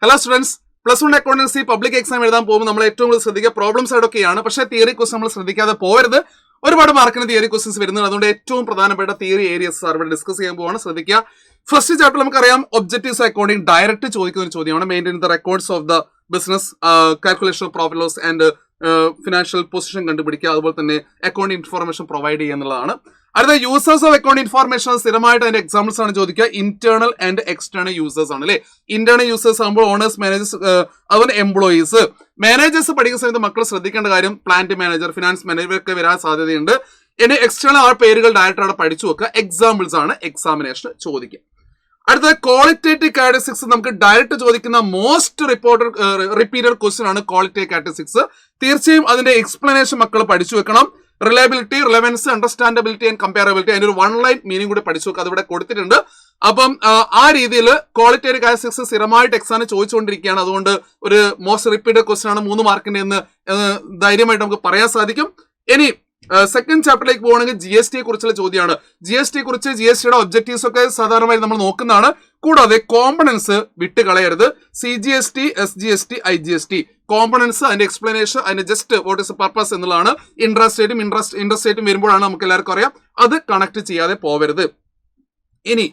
Hello students, plus 1 accountancy public exam എഴുതാൻ പോകുമ്പോൾ നമ്മൾ ഏറ്റവും കൂടുതൽ ശ്രദ്ധിക്കുക പ്രോബ്ലം സൈഡൊക്കെയാണ്. പക്ഷേ തിയറി ക്വസ്റ്റ്യൻ നമ്മൾ ശ്രദ്ധിക്കാതെ പോകരുത്. ഒരുപാട് മാർക്കിന് തിയറി ക്വസ്റ്റ്യൻസ് വരുന്നത്. അതുകൊണ്ട് ഏറ്റവും പ്രധാനപ്പെട്ട തിയറി ഏരിയസ് സാർ ഇവിടെ ഡിസ്കസ് ചെയ്യാൻ പോവാണ്. ശ്രദ്ധിക്കുക. ഫസ്റ്റ് ചാപ്റ്റർ നമുക്കറിയാം ഒബ്ജക്റ്റീവ്സ് അക്കൗണ്ടിങ് ഡയറക്റ്റ് ചോദിക്കുന്ന ഒരു ചോദ്യമാണ്. Maintain the records of the business, calculation of profit loss and financial position കണ്ടുപിടിക്കുക, അതുപോലെ തന്നെ അക്കൗണ്ട് ഇൻഫോർമേഷൻ പ്രൊവൈഡ് ചെയ്യുക എന്നുള്ളതാണ്. അടുത്ത യൂസേഴ്സ് ഓഫ് അക്കൗണ്ട് ഇൻഫോർമേഷൻ സ്ഥിരമായിട്ട് അതിന്റെ എക്സാമ്പിൾസ് ആണ് ചോദിക്കുക. ഇന്റേണൽ ആൻഡ് എക്സ്റ്റേണൽ യൂസേഴ്സ് ആണ് അല്ലെ. ഇന്റേണൽ യൂസേഴ്സ് ആകുമ്പോൾ ഓണേഴ്സ്, മാനേജേഴ്സ്, അതുപോലെ എംപ്ലോയീസ്. മാനേജേഴ്സ് പഠിക്കുന്ന സമയത്ത് മക്കൾ ശ്രദ്ധിക്കേണ്ട കാര്യം പ്ലാന്റ് മാനേജർ, ഫിനാൻസ് മാനേജർ ഒക്കെ വരാൻ സാധ്യതയുണ്ട്. ഇനി എക്സ്റ്റേണൽ ആ പേരുകൾ ഡയറക്റ്റ് അവിടെ പഠിച്ചു വെക്കുക. എക്സാമ്പിൾസ് ആണ് എക്സാമിനേഷൻ ചോദിക്കുക. അടുത്ത ക്വാളിറ്റേറ്റീവ് കാരക്ടറിസ്റ്റിക്സ് നമുക്ക് ഡയറക്റ്റ് ചോദിക്കുന്ന മോസ്റ്റ് റിപ്പീറ്റഡ് ക്വസ്റ്റ്യൻ ആണ് ക്വാളിറ്റേറ്റീവ് കാരക്ടറിസ്റ്റിക്സ്. തീർച്ചയായും അതിന്റെ എക്സ്പ്ലനേഷൻ മക്കൾ പഠിച്ചു വെക്കണം. Reliability, relevance, understandability and comparability, അതിന്റെ ഒരു 1 ലൈൻ മീനിങ് കൂടി പഠിച്ചു വെക്കുക. അതിവിടെ കൊടുത്തിട്ടുണ്ട്. അപ്പം ആ രീതിയിൽ ക്വാളിറ്റേറ്റീവ് കാരക്ടറിസ്റ്റിക്സ് സ്ഥിരമായിട്ട് എക്സാമിന് ചോദിച്ചുകൊണ്ടിരിക്കുകയാണ്. അതുകൊണ്ട് ഒരു മോസ്റ്റ് റിപ്പീറ്റഡ് ക്വസ്റ്റ്യൻ ആണ് 3 മാർക്കിന്റെ എന്ന് ധൈര്യമായിട്ട് നമുക്ക് പറയാൻ സാധിക്കും. ഇനി സെക്കൻഡ് ചാപ്റ്ററിലേക്ക് പോകുകയാണെങ്കിൽ ജി എസ് ടിയെ കുറിച്ചുള്ള ചോദ്യമാണ്. ജി എസ് ടിയെ കുറിച്ച് ജി എസ് ടിയുടെ ഒബ്ജക്റ്റീവ്സ് ഒക്കെ സാധാരണമായി നമ്മൾ നോക്കുന്നതാണ്. കൂടാതെ കോമ്പണൻസ് വിട്ട് കളയരുത്. C G S T, S G S T, I G S T components, അതിന്റെ എക്സ്പ്ലനേഷൻ, അതിന്റെ ജസ്റ്റ് വാട്ട് ഇസ് പർപ്പസ് എന്നുള്ളതാണ്. ഇൻട്രസ്റ്റേറ്റും വരുമ്പോഴാണ് നമുക്ക് എല്ലാവർക്കും അറിയാം. അത് കണക്ട് ചെയ്യാതെ പോവരുത്. ഇനി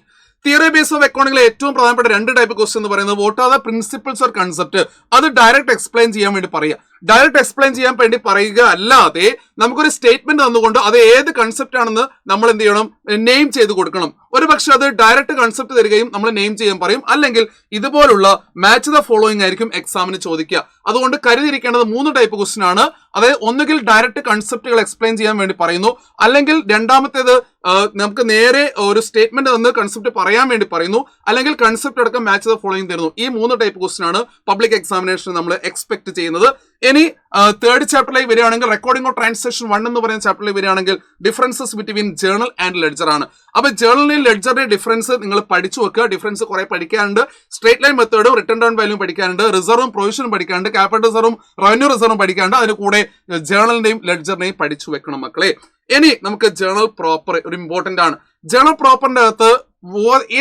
തിയറി ബേസ് ഓഫ് അക്കൗണ്ടിങ്ങിലെ ഏറ്റവും പ്രധാനപ്പെട്ട 2 ടൈപ്പ് ക്വസ്റ്റ്യൻ എന്ന് പറയുന്നത് what are the principles or concept. അത് ഡയറക്റ്റ് എക്സ്പ്ലെയിൻ ചെയ്യാൻ വേണ്ടി പറയുക. ഡയറക്റ്റ് എക്സ്പ്ലെയിൻ ചെയ്യാൻ വേണ്ടി പറയുക അല്ലാതെ നമുക്കൊരു സ്റ്റേറ്റ്മെന്റ് തന്നുകൊണ്ട് അത് ഏത് കൺസെപ്റ്റ് ആണെന്ന് നമ്മൾ എന്ത് ചെയ്യണം, നെയിം ചെയ്ത് കൊടുക്കണം. ഒരു പക്ഷെ അത് ഡയറക്റ്റ് കൺസെപ്റ്റ് തരികയും നമ്മൾ നെയിം ചെയ്യാൻ പറയും. അല്ലെങ്കിൽ ഇതുപോലുള്ള മാച്ച് ദ ഫോളോയിങ് ആയിരിക്കും എക്സാമിന് ചോദിക്കുക. അതുകൊണ്ട് കരുതിയിരിക്കേണ്ടത് 3 ടൈപ്പ് ക്വസ്റ്റ്യൻ ആണ്. അതായത് ഒന്നുകിൽ ഡയറക്റ്റ് കൺസെപ്റ്റുകൾ എക്സ്പ്ലെയിൻ ചെയ്യാൻ വേണ്ടി പറയുന്നു, അല്ലെങ്കിൽ രണ്ടാമത്തേത് നമുക്ക് നേരെ ഒരു സ്റ്റേറ്റ്മെന്റ് തന്ന് കൺസെപ്റ്റ് പറയാൻ വേണ്ടി പറയുന്നു, അല്ലെങ്കിൽ കൺസെപ്റ്റ് അടക്കം മാച്ച് ദ ഫോളോയിങ് തരുന്നു. ഈ 3 ടൈപ്പ് ക്വസ്റ്റ്യൻ ആണ് പബ്ലിക് എക്സാമിനേഷൻ നമ്മൾ എക്സ്പെക്ട് ചെയ്യുന്നത്. ഇനി തേർഡ് ചാപ്റ്ററിലേക്ക് വരികയാണെങ്കിൽ റെക്കോർഡിംഗ് ഓഫ് ട്രാൻസാക്ഷൻ 1 എന്ന് പറയുന്ന ചാപ്റ്ററിലേക്ക് വരികയാണെങ്കിൽ differences between journal and ledger ആണ്. അപ്പൊ ജേർണലിൽ ലെഡ്ജറിന്റെ ഡിഫറൻസ് നിങ്ങൾ പഠിച്ചു വെക്കുക. ഡിഫറൻസ് കുറെ പഠിക്കാനുണ്ട്. സ്ട്രേറ്റ് ലൈൻ മെത്തേഡും റിട്ടേൺ ഡൗൺ വാല്യൂ പഠിക്കാനുണ്ട്. റിസർവും പ്രൊവിഷനും പഠിക്കാനുണ്ട്. ക്യാപിറ്റൽ റിസർവും റവന്യൂ റിസർവും പഠിക്കാനുണ്ട്. അതിന് കൂടെ ജേർണലിന്റെയും ലെഡ്ജറിനെയും പഠിച്ചു വെക്കണം മക്കളെ. ഇനി നമുക്ക് ജേർണൽ പ്രോപ്പർ ഒരു ഇമ്പോർട്ടന്റ് ആണ്. ജേർണൽ പ്രോപ്പറിന്റെ അകത്ത്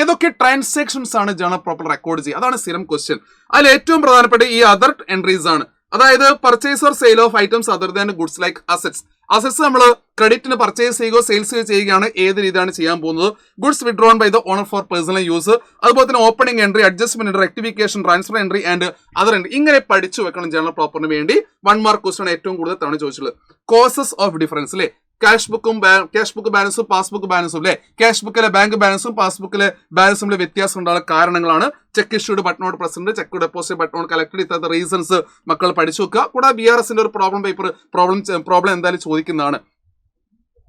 ഏതൊക്കെ ട്രാൻസാക്ഷൻസ് ആണ് ജേർണൽ പ്രോപ്പർ റെക്കോർഡ് ചെയ്യുക, അതാണ് സ്ഥിരം ക്വസ്റ്റ്യൻ. അതിൽ ഏറ്റവും പ്രധാനപ്പെട്ട ഈ അതർ എൻട്രീസ് ആണ്. അതായത് purchase or sale of items other than goods like assets. Assets നമ്മൾ ക്രെഡിറ്റിന് പർച്ചേസ് ചെയ്യുകയോ സെയിൽസ് ചെയ്യുകയാണ്, ഏത് രീതിയാണ് ചെയ്യാൻ പോകുന്നത്. Goods withdrawn by the owner for personal use. അതുപോലെ തന്നെ opening entry, adjustment entry, rectification, transfer entry and other entry. ഇങ്ങനെ പഠിച്ചു വെക്കണം ജേർണൽ പ്രോപ്പറിന് വേണ്ടി. 1 മാർക്ക് ക്വസ്റ്റ്യൻ ഏറ്റവും കൂടുതൽ തവണ ചോദിച്ചുള്ളത്. കോസസ് ഓഫ് ഡിഫറൻസ് അല്ലെ. ക്യാഷ് ബുക്ക് ബാലൻസും പാസ്ബുക്ക് ബാലൻസും അല്ലെ. ക്യാഷ് ബുക്കിലെ ബാങ്ക് ബാലൻസും പാസ്ബുക്കിലെ ബാലൻസും തമ്മിൽ വ്യത്യാസം ഉണ്ടാകുന്ന കാരണങ്ങളാണ്. Cheque issued but not present, cheque deposit but not collected. ഇത്തരത്തെ റീസൺസ് മക്കൾ പഠിച്ചു വെക്കുക. കൂടാതെ BRS ഒരു പ്രോബ്ലം എന്തായാലും ചോദിക്കുന്നതാണ്.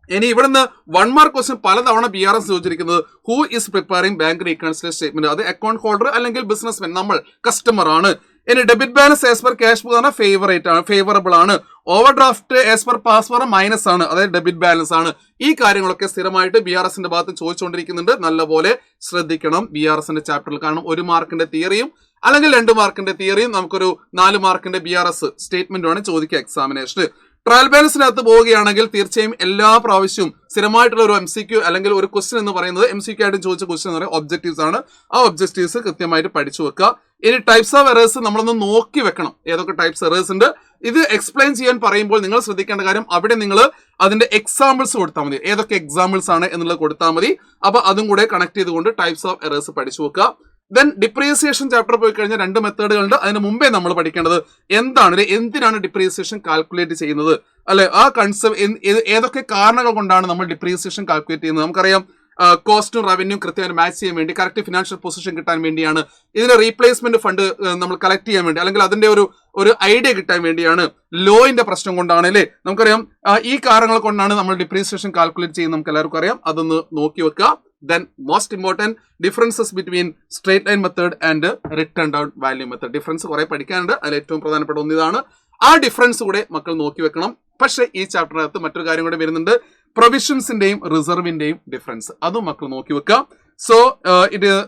ഇനി ഇവിടുന്ന് 1 മാർക്ക് ക്വസ്റ്റ്യൻ പലതവണ BRS ചോദിച്ചിരിക്കുന്നത് who is preparing bank reconciliation statement. അത് അക്കൗണ്ട് ഹോൾഡർ അല്ലെങ്കിൽ ബിസിനസ്മാൻ, നമ്മൾ കസ്റ്റമർ ആണ്. ഇനി debit balance as per cash book ആണ് ഫേവറബിൾ ആണ്. Over draft as per pass minus ആണ്, അതായത് ഡെബിറ്റ് ബാലൻസ് ആണ്. ഈ കാര്യങ്ങളൊക്കെ സ്ഥിരമായിട്ട് BRSന്റെ ഭാഗത്ത് ചോദിച്ചുകൊണ്ടിരിക്കുന്നുണ്ട്. നല്ലപോലെ ശ്രദ്ധിക്കണം BRSന്റെ ചാപ്റ്ററിൽ. കാരണം 1 മാർക്കിന്റെ തിയറിയും അല്ലെങ്കിൽ 2 മാർക്കിന്റെ തിയറിയും നമുക്കൊരു 4 മാർക്കിന്റെ BRS സ്റ്റേറ്റ്മെന്റുമാണ് ചോദിക്കുക എക്സാമിനേഷന്. ട്രയൽ ബാലൻസിനകത്ത് പോവുകയാണെങ്കിൽ തീർച്ചയായും എല്ലാ പ്രാവശ്യവും സ്ഥിരമായിട്ടുള്ള ഒരു MCQ അല്ലെങ്കിൽ ഒരു ക്വസ്റ്റ്യൻ എന്ന് പറയുന്നത് MCQ ആയിട്ട് ചോദിച്ച ക്വസ്റ്റ്യൻ എന്ന് പറയുന്നത് ഒബ്ജക്റ്റീവ്സ് ആണ്. ആ ഒബ്ജക്റ്റീവ്സ് കൃത്യമായിട്ട് പഠിച്ചു വെക്കുക. ഇനി ടൈപ്സ് ഓഫ് എറേഴ്സ് നമ്മളൊന്ന് നോക്കി വെക്കണം. ഏതൊക്കെ ടൈപ്സ് എറേഴ്സ് ഉണ്ട്. ഇത് എക്സ്പ്ലെയിൻ ചെയ്യാൻ പറയുമ്പോൾ നിങ്ങൾ ശ്രദ്ധിക്കേണ്ട കാര്യം അവിടെ നിങ്ങൾ അതിന്റെ എക്സാമ്പിൾസ് കൊടുത്താൽ മതി. ഏതൊക്കെ എക്സാമ്പിൾസ് ആണ് എന്നുള്ളത് കൊടുത്താൽ മതി. അപ്പൊ അതും കൂടെ കണക്ട് ചെയ്തുകൊണ്ട് ടൈപ്സ് ഓഫ് എറേഴ്സ് പഠിച്ചു വെക്കുക. ദെൻ ഡിപ്രീസിയേഷൻ ചാപ്റ്റർ പോയി കഴിഞ്ഞാൽ 2 മെത്തേഡുകളുണ്ട്. അതിന് മുമ്പേ നമ്മൾ പഠിക്കേണ്ടത് എന്തിനാണ് ഡിപ്രീസിയേഷൻ കാൽക്കുലേറ്റ് ചെയ്യുന്നത് അല്ലെ. ആ കൺസെപ്റ്റ് ഏതൊക്കെ കാരണങ്ങൾ കൊണ്ടാണ് നമ്മൾ ഡിപ്രീസിയേഷൻ കാൽക്കുലേറ്റ് ചെയ്യുന്നത്. നമുക്കറിയാം കോസ്റ്റും റവന്യൂ കൃത്യമായി മാച്ച് ചെയ്യാൻ വേണ്ടി, കറക്റ്റ് ഫിനാൻഷ്യൽ പൊസിഷൻ കിട്ടാൻ വേണ്ടിയാണ്. ഇതിന്റെ റീപ്ലേസ്മെന്റ് ഫണ്ട് നമ്മൾ കളക്ട് ചെയ്യാൻ വേണ്ടി, അല്ലെങ്കിൽ അതിന്റെ ഒരു ഐഡിയ കിട്ടാൻ വേണ്ടിയാണ്. ലോയിന്റെ പ്രശ്നം കൊണ്ടാണ് അല്ലെ. നമുക്കറിയാം ഈ കാരണങ്ങൾ കൊണ്ടാണ് നമ്മൾ ഡിപ്രീസിയേഷൻ കാൽക്കുലേറ്റ് ചെയ്യുന്നത്. നമുക്ക് എല്ലാവർക്കും അറിയാം. അതൊന്ന് നോക്കി വെക്കുക. Then most important differences between straight line method and written down value method. Difference കുറെ പഠിക്കാനുണ്ട്. അതിൽ ഏറ്റവും പ്രധാനപ്പെട്ട ഒന്നിതാണ്. ആ ഡിഫറൻസ് കൂടെ മക്കൾ നോക്കി വെക്കണം. പക്ഷെ ഈ ചാപ്റ്ററിനകത്ത് മറ്റൊരു കാര്യം കൂടെ വരുന്നുണ്ട്. പ്രൊവിഷൻസിന്റെയും റിസർവിന്റെയും ഡിഫറൻസ്, അതും മക്കൾ നോക്കി വെക്കുക. സോ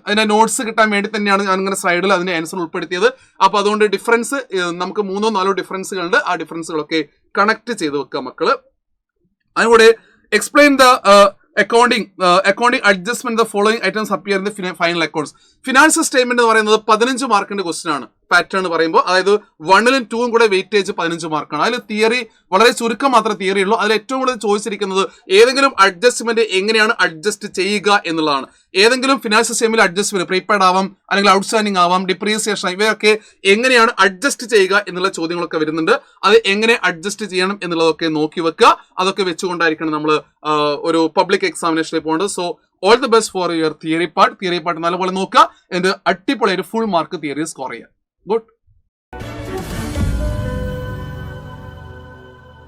അതിന്റെ നോട്ട്സ് കിട്ടാൻ വേണ്ടി തന്നെയാണ് ഞാൻ ഇങ്ങനെ സ്ലൈഡിൽ അതിന്റെ ആൻസർ ഉൾപ്പെടുത്തിയത്. അപ്പൊ അതുകൊണ്ട് ഡിഫറൻസ് നമുക്ക് 3-4 ഡിഫറൻസുകളുണ്ട്. ആ ഡിഫറൻസുകളൊക്കെ കണക്ട് ചെയ്ത് വെക്കുക മക്കള്. അതിലൂടെ explain the accounting adjustment the following items appear in the final accounts. Financial statement എന്ന് പറയുന്നത് 15 മാർക്കിന്റെ ക്വസ്റ്റ്യൻ ആണ്. പാറ്റേൺ പറയുമ്പോൾ അതായത് 1ലും 2ഉം കൂടെ വെയിറ്റേജ് 15 മാർക്കാണ്. അതിൽ തിയറി വളരെ ചുരുക്കം മാത്രമേ തിയറി ഉള്ളൂ. അതിൽ ഏറ്റവും കൂടുതൽ ചോദിച്ചിരിക്കുന്നത് ഏതെങ്കിലും അഡ്ജസ്റ്റ്മെന്റ് എങ്ങനെയാണ് അഡ്ജസ്റ്റ് ചെയ്യുക എന്നുള്ളതാണ്. ഏതെങ്കിലും ഫിനാൻഷ്യൽ സ്റ്റേറ്റ്മെന്റ് അഡ്ജസ്റ്റ്മെന്റ് പ്രീപെയ്ഡ് ആവാം, അല്ലെങ്കിൽ ഔട്ട്സ്റ്റാൻഡിംഗ് ആവാം, ഡിപ്രീസിയേഷൻ, ഇവയൊക്കെ എങ്ങനെയാണ് അഡ്ജസ്റ്റ് ചെയ്യുക എന്നുള്ള ചോദ്യങ്ങളൊക്കെ വരുന്നുണ്ട്. അത് എങ്ങനെ അഡ്ജസ്റ്റ് ചെയ്യണം എന്നുള്ളതൊക്കെ നോക്കി വെക്കുക. അതൊക്കെ വെച്ചുകൊണ്ടായിരിക്കണം നമ്മൾ ഒരു പബ്ലിക് എക്സാമിനേഷനിൽ പോകേണ്ടത്. So all the best for your theory part. Theory part നല്ലപോലെ നോക്കുക. എന്നിട്ട് അടിപൊളി ഒരു ഫുൾ മാർക്ക് തിയറി സ്കോർ ചെയ്യുക. ഗുഡ്.